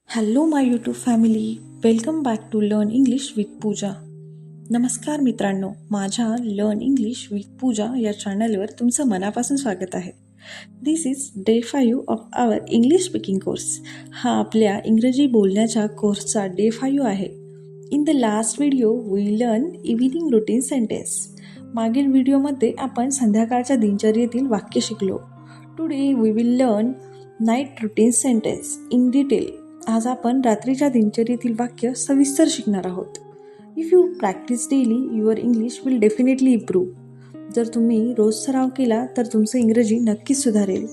Hello my YouTube family, welcome back to learn English with Pooja. नमस्कार मित्रांनो, माझ्या learn English with पूजा या चॅनलवर तुमचं मनापासून स्वागत आहे. This is day 5 of our English speaking course. हा आपल्या इंग्रजी बोलण्याच्या कोर्सचा डे 5 आहे. In the last video we learn evening routine sentence. मागील व्हिडिओमध्ये आपण संध्याकाळच्या दिनचर्येतील वाक्य शिकलो. Today we will learn night routine sentence in detail. आज आपण रात्रीच्या दिनचर्येतील वाक्य सविस्तर शिकणार आहोत. If you practise daily your English will definitely improve. जर तुम्ही रोज सराव केला तर तुमचं इंग्रजी नक्कीच सुधारेल.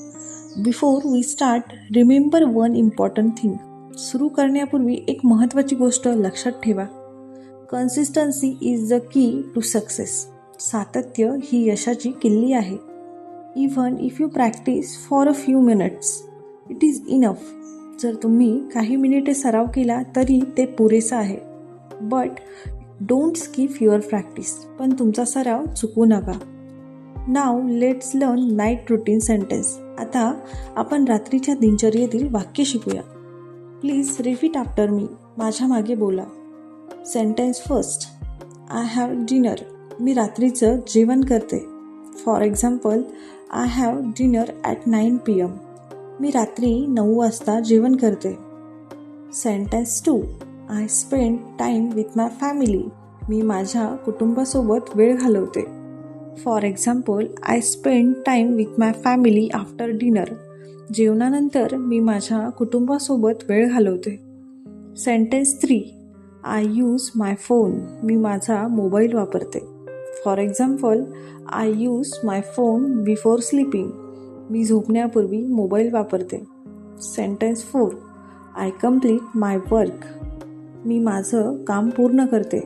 Before we start, remember one important thing. सुरू करण्यापूर्वी एक महत्त्वाची गोष्ट लक्षात ठेवा. Consistency is the key to success. सातत्य ही यशाची किल्ली आहे. Even if you practise for a few minutes, it is enough. जर तुम्ही काही मिनिटे सराव केला तरी ते पुरेसं आहे. But don't skip your practice. पण तुमचा सराव चुकवू नका. Now let's learn night routine sentence. आता आपण रात्रीच्या दिनचर्येतील वाक्य शिकूया. Please repeat after me. माझ्या मागे बोला. Sentence first. I have dinner. मी रात्रीचं जेवण करते. For example, I have dinner at 9 PM. मी रात्री 9 वाजता जेवण करते. Sentence 2. I spend time with my family. मी माझ्या कुटुंबासोबत वेळ घालवते. For example, I spend time with my family after dinner. जेवणानंतर मी माझ्या कुटुंबासोबत वेळ घालवते. Sentence 3. I use my phone. मी माझा मोबाईल वापरते. For example, I use my phone before sleeping. मी झोपण्यापूर्वी मोबाईल वापरते. Sentence 4. I complete my work. मी माझं काम पूर्ण करते.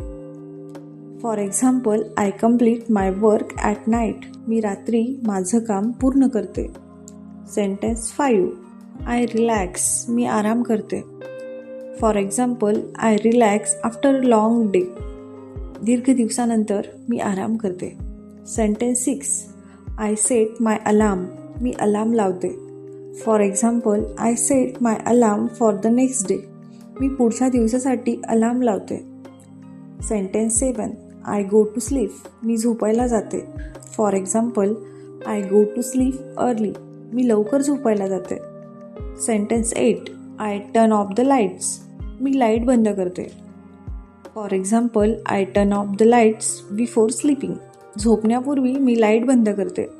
For example, I complete my work at night. मी रात्री माझं काम पूर्ण करते. सेंटेन्स 5. I relax. मी आराम करते. For example, I relax after a long day. दीर्घ दिवसानंतर मी आराम करते. Sentence 6. I set my alarm. मी अलार्म लावते. For example, I set my alarm for the next day. मी पुढच्या दिवसासाठी अलार्म लावते. Sentence 7. I go to sleep. मी झोपायला जाते. For example, I go to sleep early. मी लवकर झोपायला जाते. Sentence 8. I turn off the lights. मी लाईट बंद करते. For example, I turn off the lights before sleeping. झोपण्यापूर्वी मी लाईट बंद करते.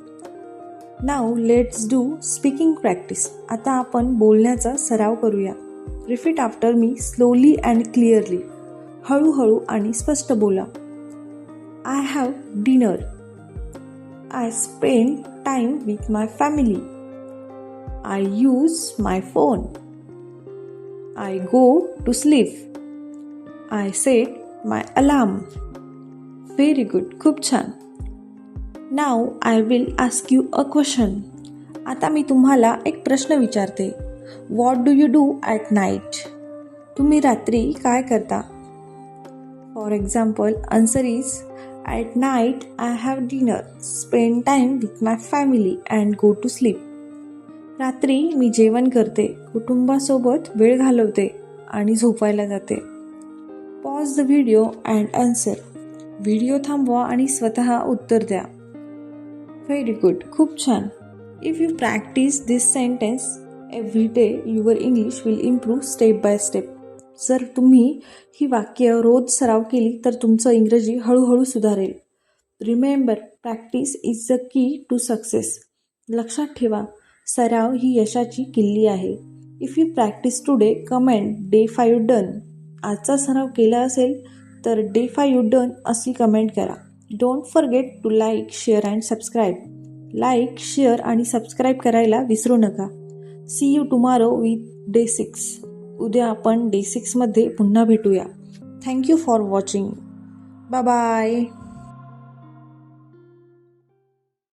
Now let's do speaking practice. आता आपण बोलण्याचा सराव करूया. Repeat after me slowly and clearly. हळूहळू आणि स्पष्ट बोला. I have dinner. I spend time with my family. I use my phone. I go to sleep. I set my alarm. Very good, खूप छान. Now I will ask you a question. आता मी तुम्हाला एक प्रश्न विचारते. What do you do at night? तुम्ही रात्री काय करता? For example, answer is at night I have dinner, spend time with my family and go to sleep. रात्री मी जेवण करते, कुटुंबासोबत वेळ घालवते आणि झोपायला जाते. Pause the video and answer. Video थांबवा आणि स्वतः उत्तर द्या. व्हेरी गुड, खूप छान. If you practice this sentence every day, your English will improve step by step. जर तुम्ही ही वाक्य रोज सराव केली तर तुमचं इंग्रजी हळूहळू सुधारेल. Remember, practice is the key to success. लक्षात ठेवा, सराव ही यशाची किल्ली आहे. If you practise today, comment day 5 done. आजचा सराव केला असेल तर डे 5 डन अशी कमेंट करा. Don't forget to like, share and subscribe. Like, share आणि सबस्क्राईब करायला विसरू नका. See you tomorrow with day 6. उद्या आपण डे 6 मध्ये पुन्हा भेटूया. Thank you for watching. Bye bye.